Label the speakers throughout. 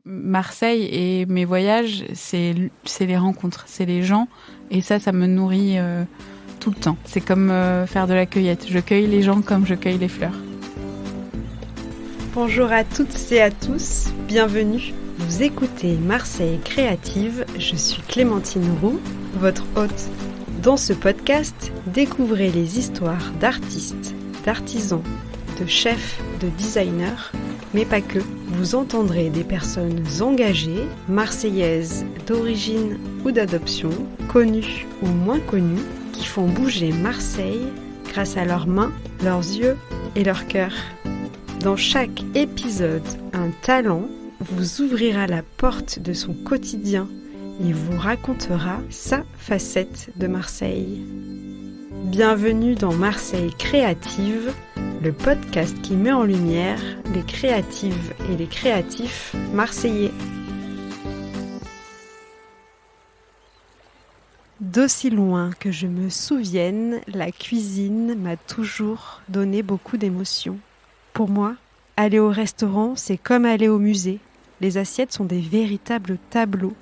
Speaker 1: Marseille et mes voyages, c'est les rencontres, c'est les gens. Et ça me nourrit tout le temps. C'est comme faire de la cueillette. Je cueille les gens comme je cueille les fleurs.
Speaker 2: Bonjour à toutes et à tous, bienvenue. Vous écoutez Marseille Créative, je suis Clémentine Roux, votre hôte. Dans ce podcast, découvrez les histoires d'artistes, d'artisans, de chefs, de designers, mais pas que. Vous entendrez des personnes engagées, marseillaises d'origine ou d'adoption, connues ou moins connues, qui font bouger Marseille grâce à leurs mains, leurs yeux et leur cœur. Dans chaque épisode, un talent vous ouvrira la porte de son quotidien et vous racontera sa facette de Marseille. Bienvenue dans Marseille Créative, le podcast qui met en lumière les créatives et les créatifs marseillais. D'aussi loin que je me souvienne, la cuisine m'a toujours donné beaucoup d'émotions. Pour moi, aller au restaurant, c'est comme aller au musée. Les assiettes sont des véritables tableaux.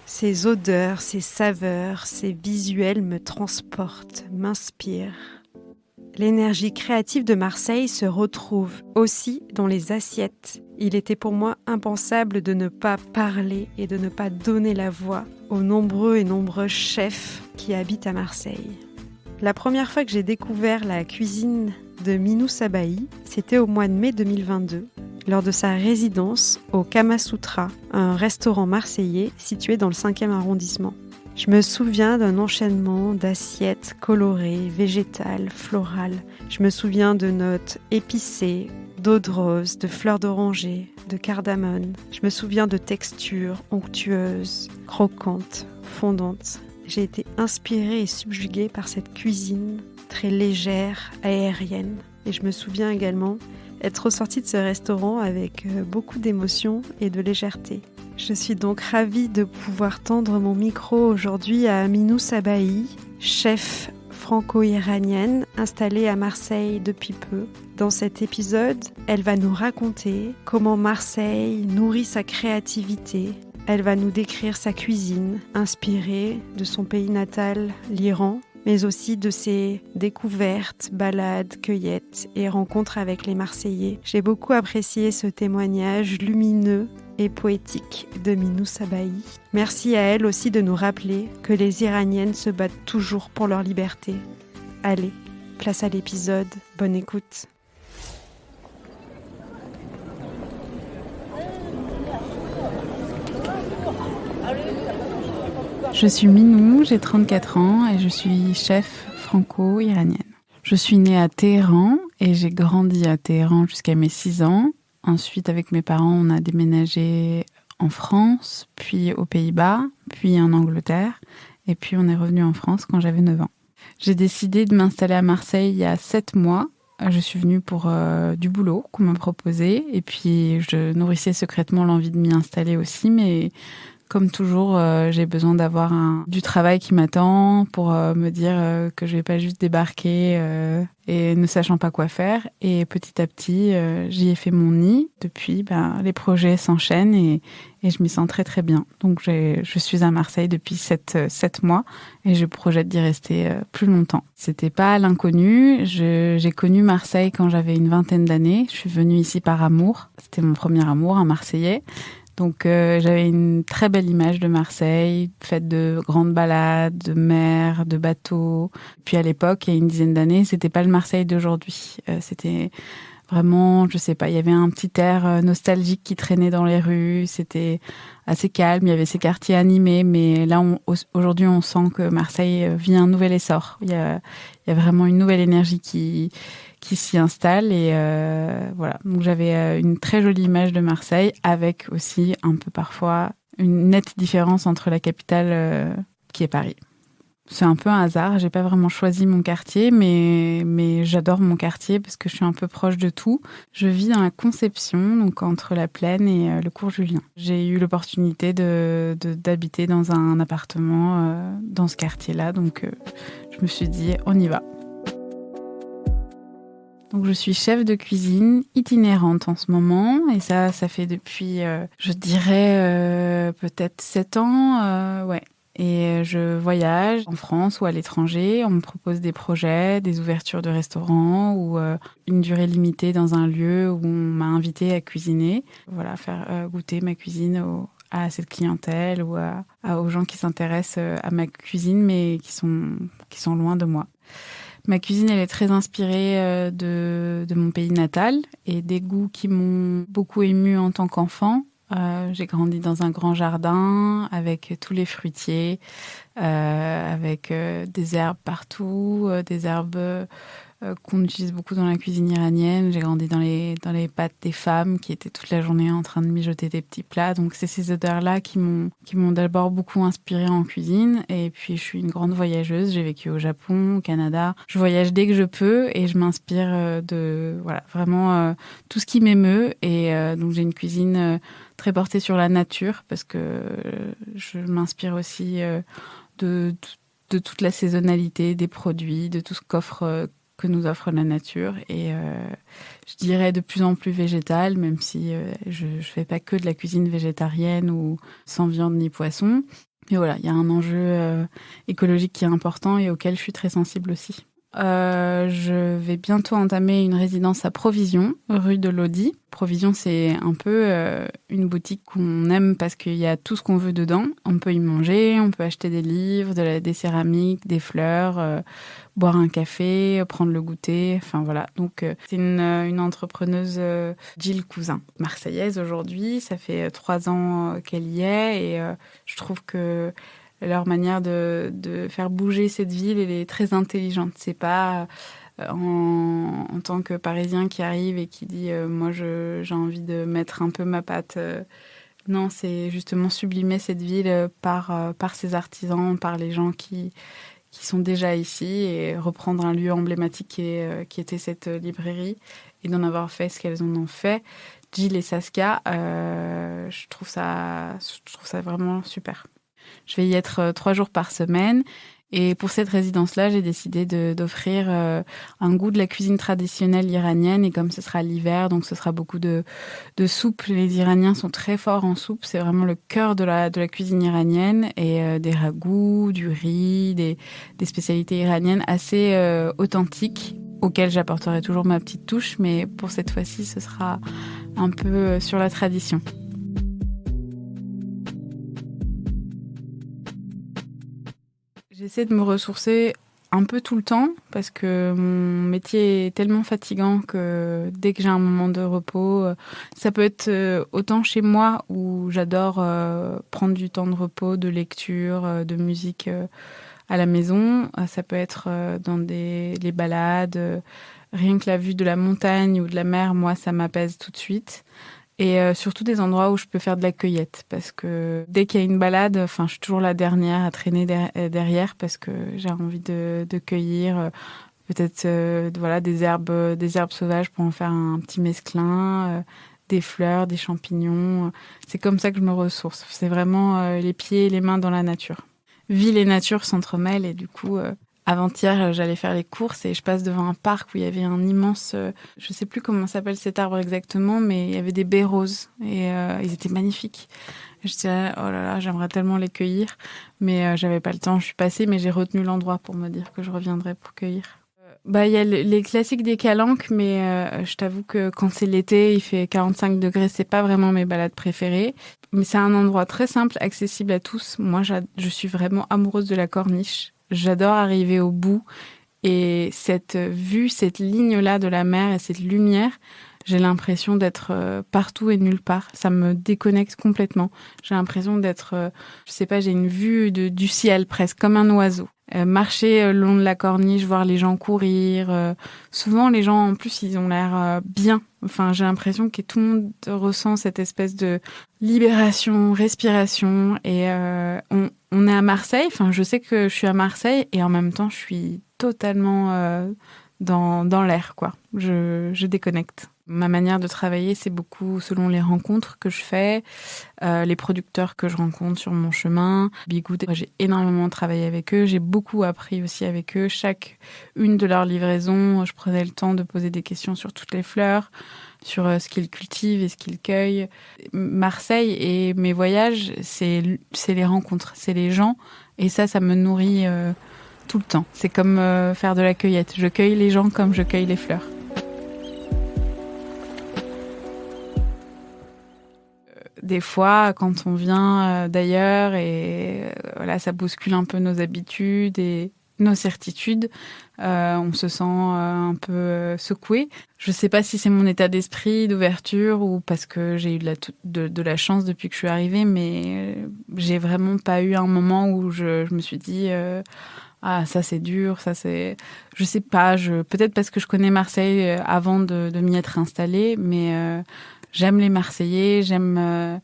Speaker 2: Ces odeurs, ces saveurs, ces visuels me transportent, m'inspirent. L'énergie créative de Marseille se retrouve aussi dans les assiettes. Il était pour moi impensable de ne pas parler et de ne pas donner la voix aux nombreux chefs qui habitent à Marseille. La première fois que j'ai découvert la cuisine de Minou Sabahi, c'était au mois de mai 2022, lors de sa résidence au Kamasutra, un restaurant marseillais situé dans le 5e arrondissement. Je me souviens d'un enchaînement d'assiettes colorées, végétales, florales. Je me souviens de notes épicées, d'eau de rose, de fleurs d'oranger, de cardamone. Je me souviens de textures onctueuses, croquantes, fondantes. J'ai été inspirée et subjuguée par cette cuisine très légère, aérienne. Et je me souviens également être ressortie de ce restaurant avec beaucoup d'émotion et de légèreté. Je suis donc ravie de pouvoir tendre mon micro aujourd'hui à Minou Sabahi, chef franco-iranienne installée à Marseille depuis peu. Dans cet épisode, elle va nous raconter comment Marseille nourrit sa créativité. Elle va nous décrire sa cuisine, inspirée de son pays natal, l'Iran, mais aussi de ses découvertes, balades, cueillettes et rencontres avec les Marseillais. J'ai beaucoup apprécié ce témoignage lumineux et poétique de Minou Sabahi. Merci à elle aussi de nous rappeler que les Iraniennes se battent toujours pour leur liberté. Allez, place à l'épisode, bonne écoute.
Speaker 1: Je suis Minou, j'ai 34 ans et je suis chef franco-iranienne. Je suis née à Téhéran et j'ai grandi à Téhéran jusqu'à mes 6 ans. Ensuite, avec mes parents, on a déménagé en France, puis aux Pays-Bas, puis en Angleterre. Et puis, on est revenu en France quand j'avais 9 ans. J'ai décidé de m'installer à Marseille il y a 7 mois. Je suis venue pour du boulot qu'on m'a proposé. Et puis, je nourrissais secrètement l'envie de m'y installer aussi. Mais comme toujours, j'ai besoin d'avoir du travail qui m'attend pour me dire que je vais pas juste débarquer et ne sachant pas quoi faire. Et petit à petit, j'y ai fait mon nid. Depuis, les projets s'enchaînent et je m'y sens très très bien. Donc je suis à Marseille depuis 7 mois et je projette d'y rester plus longtemps. C'était pas l'inconnu. J'ai connu Marseille quand j'avais une 20aine d'années. Je suis venue ici par amour. C'était mon premier amour, un Marseillais. Donc j'avais une très belle image de Marseille, faite de grandes balades, de mer, de bateaux. Puis à l'époque, il y a une dizaine d'années, c'était pas le Marseille d'aujourd'hui. C'était vraiment, je sais pas, il y avait un petit air nostalgique qui traînait dans les rues. C'était assez calme, il y avait ces quartiers animés. Mais là, aujourd'hui, on sent que Marseille vit un nouvel essor. Il y a vraiment une nouvelle énergie qui s'y installe et voilà. Donc j'avais une très jolie image de Marseille avec aussi un peu parfois une nette différence entre la capitale qui est Paris. C'est un peu un hasard, j'ai pas vraiment choisi mon quartier mais j'adore mon quartier parce que je suis un peu proche de tout. Je vis dans la Conception, donc entre la Plaine et le cours Julien. J'ai eu l'opportunité d'habiter dans un appartement dans ce quartier-là, donc je me suis dit on y va. Donc je suis chef de cuisine itinérante en ce moment et ça fait depuis, je dirais, peut-être 7 ans, ouais. Et je voyage en France ou à l'étranger. On me propose des projets, des ouvertures de restaurants ou une durée limitée dans un lieu où on m'a invité à cuisiner. Voilà, faire goûter ma cuisine à cette clientèle ou aux gens qui s'intéressent à ma cuisine mais qui sont loin de moi. Ma cuisine, elle est très inspirée de mon pays natal et des goûts qui m'ont beaucoup émue en tant qu'enfant. J'ai grandi dans un grand jardin avec tous les fruitiers, avec des herbes partout, des herbes qu'on utilise beaucoup dans la cuisine iranienne. J'ai grandi dans les pattes des femmes qui étaient toute la journée en train de mijoter des petits plats. Donc c'est ces odeurs-là qui m'ont d'abord beaucoup inspirée en cuisine. Et puis je suis une grande voyageuse. J'ai vécu au Japon, au Canada. Je voyage dès que je peux et je m'inspire de vraiment tout ce qui m'émeut. Et donc j'ai une cuisine très portée sur la nature parce que je m'inspire aussi de toute la saisonnalité des produits, de tout ce que nous offre la nature et je dirais de plus en plus végétale, même si je fais pas que de la cuisine végétarienne ou sans viande ni poisson. Mais voilà, il y a un enjeu écologique qui est important et auquel je suis très sensible aussi. Je vais bientôt entamer une résidence à Provision, rue de Lodi. Provision, c'est un peu une boutique qu'on aime parce qu'il y a tout ce qu'on veut dedans. On peut y manger, on peut acheter des livres, des céramiques, des fleurs, boire un café, prendre le goûter. Enfin voilà. Donc c'est une entrepreneuse, Gilles Cousin, marseillaise aujourd'hui. Ça fait 3 ans qu'elle y est et je trouve que leur manière de faire bouger cette ville, elle est très intelligente. C'est pas en tant que Parisien qui arrive et qui dit moi j'ai envie de mettre un peu ma patte. Non, c'est justement sublimer cette ville par ses artisans, par les gens qui sont déjà ici et reprendre un lieu emblématique qui était cette librairie et d'en avoir fait ce qu'elles en ont fait. Gilles et Saskia, je trouve ça vraiment super. Je vais y être 3 jours par semaine. Et pour cette résidence-là, j'ai décidé d'offrir un goût de la cuisine traditionnelle iranienne. Et comme ce sera l'hiver, donc ce sera beaucoup de soupes. Les Iraniens sont très forts en soupe. C'est vraiment le cœur de la cuisine iranienne. Et des ragoûts, du riz, des spécialités iraniennes assez authentiques, auxquelles j'apporterai toujours ma petite touche. Mais pour cette fois-ci, ce sera un peu sur la tradition. J'essaie de me ressourcer un peu tout le temps parce que mon métier est tellement fatigant que dès que j'ai un moment de repos, ça peut être autant chez moi où j'adore prendre du temps de repos, de lecture, de musique à la maison. Ça peut être dans les balades. Rien que la vue de la montagne ou de la mer, moi, ça m'apaise tout de suite. Et surtout des endroits où je peux faire de la cueillette parce que dès qu'il y a une balade, je suis toujours la dernière à traîner derrière parce que j'ai envie de cueillir peut-être des herbes sauvages pour en faire un petit mesclin, des fleurs, des champignons. C'est comme ça que je me ressource. C'est vraiment les pieds et les mains dans la nature. Ville et nature s'entremêlent et du coup avant-hier, j'allais faire les courses et je passe devant un parc où il y avait un immense, je sais plus comment s'appelle cet arbre exactement, mais il y avait des baies roses et ils étaient magnifiques. Je disais, oh là là, j'aimerais tellement les cueillir, mais j'avais pas le temps. Je suis passée, mais j'ai retenu l'endroit pour me dire que je reviendrai pour cueillir. Il y a les classiques des calanques, mais je t'avoue que quand c'est l'été, il fait 45 degrés, c'est pas vraiment mes balades préférées. Mais c'est un endroit très simple, accessible à tous. Moi, je suis vraiment amoureuse de la corniche. J'adore arriver au bout et cette vue, cette ligne-là de la mer et cette lumière, j'ai l'impression d'être partout et nulle part. Ça me déconnecte complètement. J'ai l'impression d'être, j'ai une vue du ciel presque, comme un oiseau. Marcher le long de la corniche, voir les gens courir. Souvent, les gens, en plus, ils ont l'air bien. Enfin, j'ai l'impression que tout le monde ressent cette espèce de libération, respiration. Et on est à Marseille. Enfin, je sais que je suis à Marseille et en même temps, je suis totalement dans l'air, quoi. Je déconnecte. Ma manière de travailler, c'est beaucoup selon les rencontres que je fais, les producteurs que je rencontre sur mon chemin. Bigoud, j'ai énormément travaillé avec eux, j'ai beaucoup appris aussi avec eux. Chaque une de leurs livraisons, je prenais le temps de poser des questions sur toutes les fleurs, sur ce qu'ils cultivent et ce qu'ils cueillent. Marseille et mes voyages, c'est les rencontres, c'est les gens. Et ça me nourrit tout le temps. C'est comme faire de la cueillette. Je cueille les gens comme je cueille les fleurs. Des fois, quand on vient d'ailleurs et voilà, ça bouscule un peu nos habitudes et nos certitudes, on se sent un peu secoué. Je sais pas si c'est mon état d'esprit, d'ouverture ou parce que j'ai eu de la chance depuis que je suis arrivée, mais j'ai vraiment pas eu un moment où je me suis dit ah, ça c'est dur, ça c'est... Je sais pas, peut-être parce que je connais Marseille avant de m'y être installée, mais j'aime les Marseillais, j'aime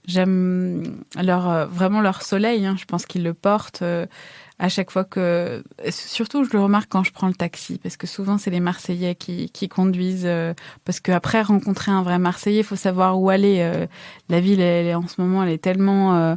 Speaker 1: vraiment leur soleil, hein. Je pense qu'ils le portent à chaque fois que... Surtout, je le remarque quand je prends le taxi, parce que souvent, c'est les Marseillais qui conduisent. Parce qu'après, rencontrer un vrai Marseillais, il faut savoir où aller. La ville, en ce moment, elle est tellement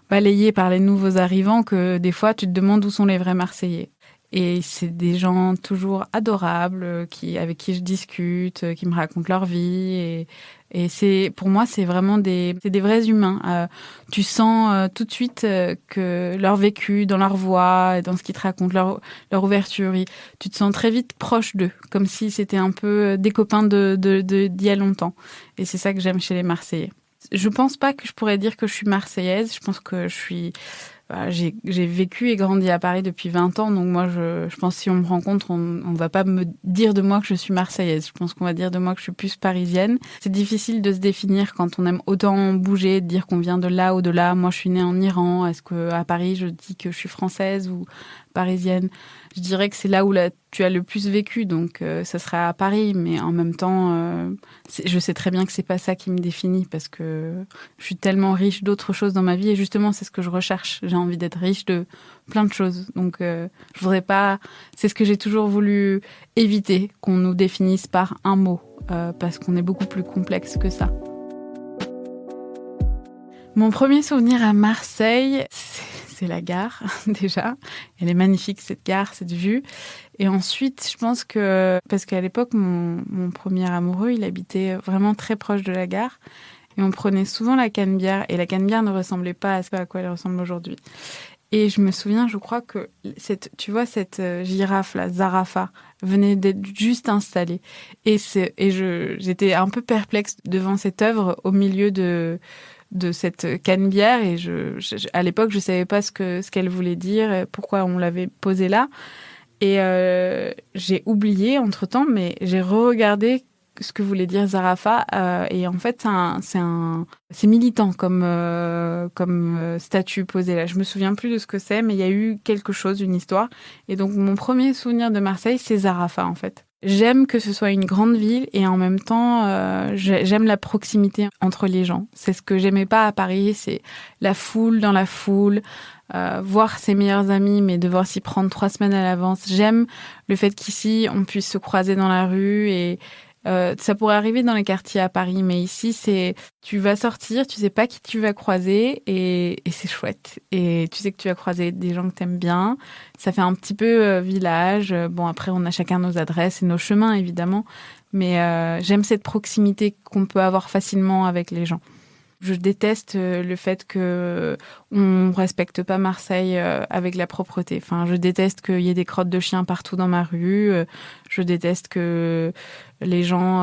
Speaker 1: balayée par les nouveaux arrivants que des fois, tu te demandes où sont les vrais Marseillais. Et c'est des gens toujours adorables, avec qui je discute, qui me racontent leur vie. Et pour moi, c'est vraiment des vrais humains. Tu sens tout de suite que leur vécu, dans leur voix, dans ce qu'ils te racontent, leur ouverture, tu te sens très vite proche d'eux, comme si c'était un peu des copains d'il y a longtemps. Et c'est ça que j'aime chez les Marseillais. Je pense pas que je pourrais dire que je suis marseillaise. Je pense que je suis... J'ai vécu et grandi à Paris depuis 20 ans, donc moi, je pense que si on me rencontre, on va pas me dire de moi que je suis marseillaise. Je pense qu'on va dire de moi que je suis plus parisienne. C'est difficile de se définir quand on aime autant bouger, de dire qu'on vient de là ou de là. Moi, je suis née en Iran. Est-ce que à Paris, je dis que je suis française ou parisienne? Je dirais que c'est là où tu as le plus vécu, donc ça serait à Paris. Mais en même temps, je sais très bien que c'est pas ça qui me définit parce que je suis tellement riche d'autres choses dans ma vie et justement, c'est ce que je recherche. J'ai envie d'être riche de plein de choses. Donc, je voudrais pas... C'est ce que j'ai toujours voulu éviter, qu'on nous définisse par un mot, parce qu'on est beaucoup plus complexe que ça. Mon premier souvenir à Marseille, c'est la gare, déjà. Elle est magnifique, cette gare, cette vue. Et ensuite, je pense que... Parce qu'à l'époque, mon premier amoureux, il habitait vraiment très proche de la gare. Et on prenait souvent la Canebière. Et la Canebière ne ressemblait pas à quoi elle ressemble aujourd'hui. Et je me souviens, je crois que cette girafe, la Zarafa, venait d'être juste installée. Et j'étais un peu perplexe devant cette œuvre au milieu de cette canebière. Et à l'époque, je savais pas ce qu'elle voulait dire, pourquoi on l'avait posée là. Et j'ai oublié entre-temps, mais j'ai re-regardé ce que voulait dire Zarafa. Et en fait, c'est militant comme statue posée là. Je me souviens plus de ce que c'est, mais il y a eu quelque chose, une histoire. Et donc, mon premier souvenir de Marseille, c'est Zarafa, en fait. J'aime que ce soit une grande ville et en même temps, j'aime la proximité entre les gens. C'est ce que j'aimais pas à Paris, c'est la foule dans la foule, voir ses meilleurs amis, mais devoir s'y prendre 3 semaines à l'avance. J'aime le fait qu'ici, on puisse se croiser dans la rue et ça pourrait arriver dans les quartiers à Paris, mais ici, tu vas sortir, tu sais pas qui tu vas croiser et c'est chouette. Et tu sais que tu vas croiser des gens que t'aimes bien. Ça fait un petit peu village. Bon, après, on a chacun nos adresses et nos chemins, évidemment. Mais j'aime cette proximité qu'on peut avoir facilement avec les gens. Je déteste le fait que on respecte pas Marseille avec la propreté. Enfin, je déteste qu'il y ait des crottes de chiens partout dans ma rue. Je déteste que les gens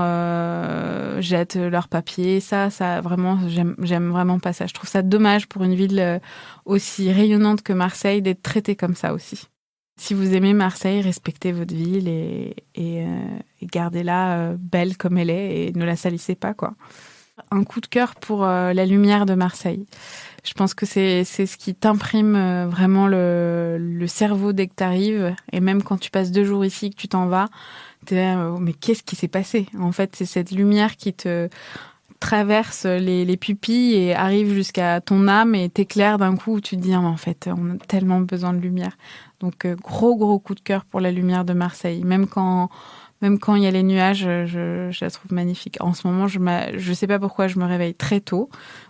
Speaker 1: jettent leurs papiers. Ça vraiment, j'aime vraiment pas ça. Je trouve ça dommage pour une ville aussi rayonnante que Marseille d'être traitée comme ça aussi. Si vous aimez Marseille, respectez votre ville et gardez-la belle comme elle est et ne la salissez pas, quoi. Un coup de cœur pour la lumière de Marseille. Je pense que c'est ce qui t'imprime vraiment le cerveau dès que t'arrives. Et même quand tu passes 2 jours ici, que tu t'en vas, t'es là, mais qu'est-ce qui s'est passé? En fait, c'est cette lumière qui te traverse les pupilles et arrive jusqu'à ton âme et t'éclaire d'un coup où tu te dis, en fait, on a tellement besoin de lumière. Donc, gros coup de cœur pour la lumière de Marseille. Même quand Même quand il y a les nuages, je la trouve magnifique. En ce moment, je sais pas pourquoi je me réveille très tôt.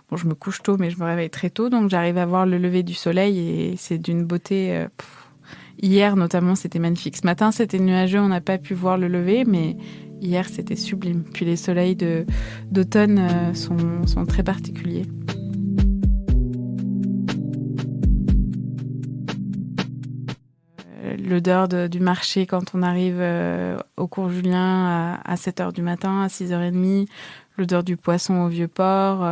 Speaker 1: Bon, je me couche tôt, mais je me réveille très tôt, donc j'arrive à voir le lever du soleil et c'est d'une beauté. Hier, notamment, c'était magnifique. Ce matin, c'était nuageux, on n'a pas pu voir le lever, mais hier, c'était sublime. Puis les soleils d'automne sont très particuliers. L'odeur du marché quand on arrive au cours Julien à 7h du matin, à 6h30, l'odeur du poisson au Vieux-Port,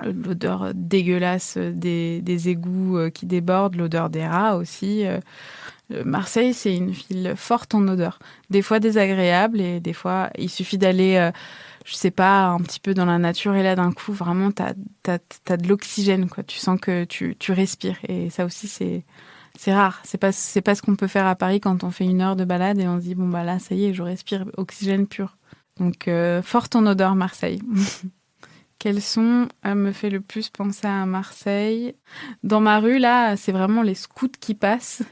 Speaker 1: l'odeur dégueulasse des égouts qui débordent, l'odeur des rats aussi. Marseille, c'est une ville forte en odeur. Des fois désagréable et des fois, il suffit d'aller, je sais pas, un petit peu dans la nature et là, d'un coup, vraiment, t'as de l'oxygène, quoi. Tu sens que tu respires et ça aussi, c'est rare. C'est pas ce qu'on peut faire à Paris quand on fait 1 heure de balade et on se dit, bon, bah là, ça y est, je respire oxygène pur. Donc, forte en odeur, Marseille. Quel son me fait le plus penser à Marseille? Dans ma rue, là, c'est vraiment les scouts qui passent.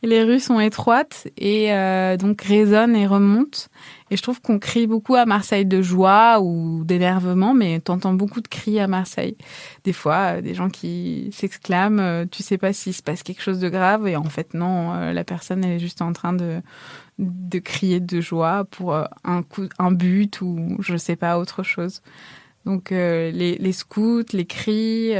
Speaker 1: Et les rues sont étroites et donc résonnent et remontent. Et je trouve qu'on crie beaucoup à Marseille de joie ou d'énervement, mais t'entends beaucoup de cris à Marseille. Des fois, des gens qui s'exclament, tu sais pas s'il se passe quelque chose de grave et en fait non, la personne elle est juste en train de crier de joie pour un but ou je sais pas autre chose. Donc les scouts, les cris.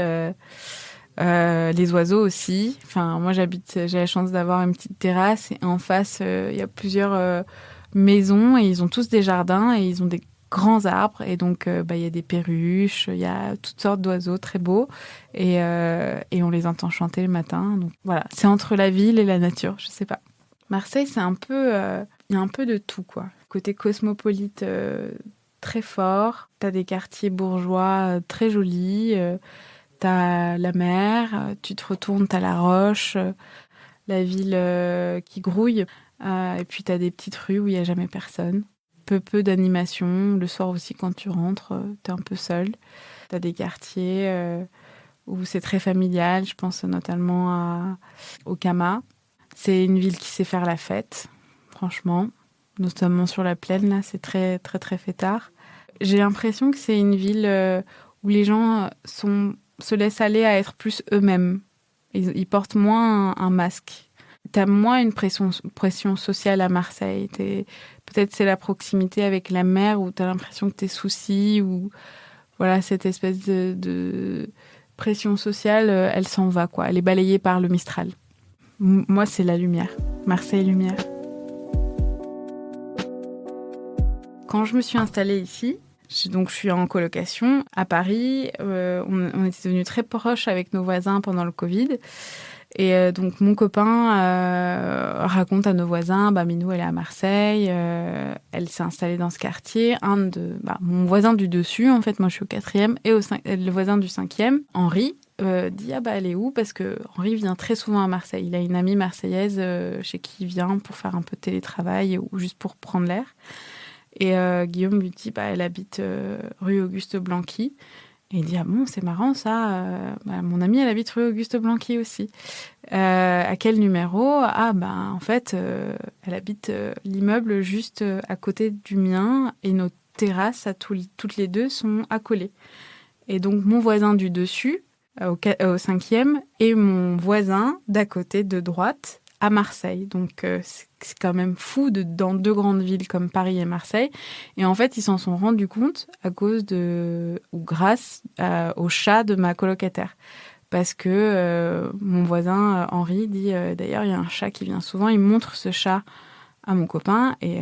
Speaker 1: Les oiseaux aussi. Enfin, moi, j'ai la chance d'avoir une petite terrasse et en face, il y a plusieurs maisons et ils ont tous des jardins et ils ont des grands arbres et donc il y a des perruches, il y a toutes sortes d'oiseaux très beaux et on les entend chanter le matin. Donc voilà, c'est entre la ville et la nature, je sais pas. Marseille, c'est un peu, il y a un peu de tout quoi. Côté cosmopolite très fort, t'as des quartiers bourgeois très jolis. T'as la mer, tu te retournes, t'as la Roche, la ville qui grouille. Et puis t'as des petites rues où il n'y a jamais personne. Peu d'animation. Le soir aussi, quand tu rentres, t'es un peu seul. T'as des quartiers où c'est très familial. Je pense notamment au Cama. C'est une ville qui sait faire la fête, franchement. Notamment sur la plaine, là, c'est très, très, très fêtard. J'ai l'impression que c'est une ville où les gens se laissent aller à être plus eux-mêmes. Ils portent moins un masque. T'as moins une pression sociale à Marseille. Peut-être c'est la proximité avec la mer où t'as l'impression que tes soucis ou voilà cette espèce de pression sociale, elle s'en va quoi. Elle est balayée par le Mistral. Moi, c'est la lumière. Marseille lumière. Quand je me suis installée ici, donc je suis en colocation à Paris. On était devenus très proches avec nos voisins pendant le Covid. Et donc mon copain raconte à nos voisins, Minou elle est à Marseille, elle s'est installée dans ce quartier. Mon voisin du dessus, en fait moi je suis au 4e, et le voisin du 5e, Henri, dit elle est où? Parce que Henri vient très souvent à Marseille. Il a une amie marseillaise chez qui il vient pour faire un peu de télétravail ou juste pour prendre l'air. Et Guillaume lui dit, elle habite rue Auguste Blanqui. Et il dit, ah bon, c'est marrant ça. Mon amie, elle habite rue Auguste Blanqui aussi. À quel numéro? En fait, elle habite l'immeuble juste à côté du mien et nos terrasses, toutes les deux, sont accolées. Et donc, mon voisin du dessus, au 5e, et mon voisin d'à côté, de droite, à Marseille. Donc, c'est quand même fou dans 2 grandes villes comme Paris et Marseille. Et en fait, ils s'en sont rendus compte grâce au chat de ma colocataire. Parce que mon voisin Henri dit, d'ailleurs, il y a un chat qui vient souvent, il montre ce chat à mon copain et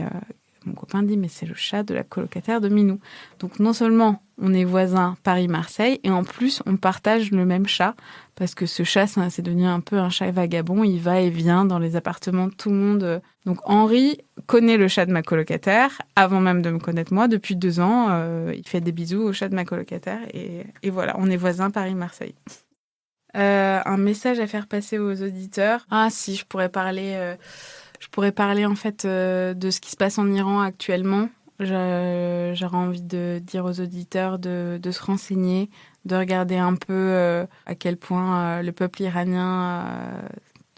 Speaker 1: mon copain dit, mais c'est le chat de la colocataire de Minou. Donc non seulement on est voisins Paris-Marseille, et en plus on partage le même chat, parce que ce chat, c'est devenu un peu un chat vagabond, il va et vient dans les appartements de tout le monde. Donc Henri connaît le chat de ma colocataire, avant même de me connaître moi, depuis 2 ans, il fait des bisous au chat de ma colocataire, et voilà, on est voisins Paris-Marseille. Un message à faire passer aux auditeurs. Si, je pourrais parler en fait de ce qui se passe en Iran actuellement. J'aurais envie de dire aux auditeurs de se renseigner, de regarder un peu à quel point le peuple iranien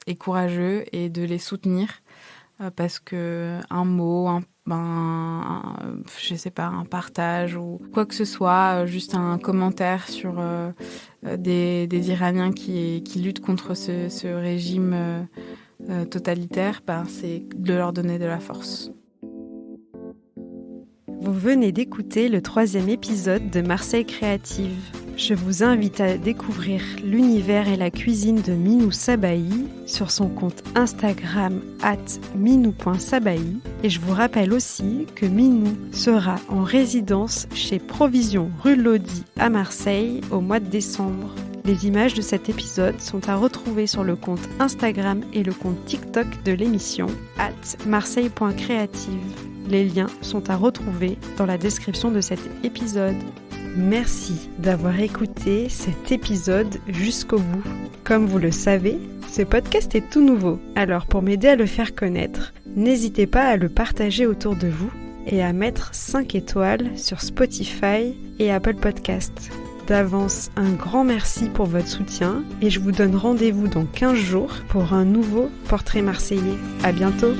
Speaker 1: est courageux et de les soutenir. parce que un mot, un partage ou quoi que ce soit, juste un commentaire sur des Iraniens qui luttent contre ce régime totalitaire, c'est de leur donner de la force.
Speaker 2: Vous venez d'écouter le 3e épisode de Marseille Créative. Je vous invite à découvrir l'univers et la cuisine de Minou Sabahi sur son compte Instagram @minou.sabahi. Et je vous rappelle aussi que Minou sera en résidence chez Provision rue Lodi à Marseille au mois de décembre. Les images de cet épisode sont à retrouver sur le compte Instagram et le compte TikTok de l'émission @marseille.creative. Les liens sont à retrouver dans la description de cet épisode. Merci d'avoir écouté cet épisode jusqu'au bout. Comme vous le savez, ce podcast est tout nouveau. Alors pour m'aider à le faire connaître, n'hésitez pas à le partager autour de vous et à mettre 5 étoiles sur Spotify et Apple Podcasts. D'avance, un grand merci pour votre soutien et je vous donne rendez-vous dans 15 jours pour un nouveau portrait marseillais. À bientôt!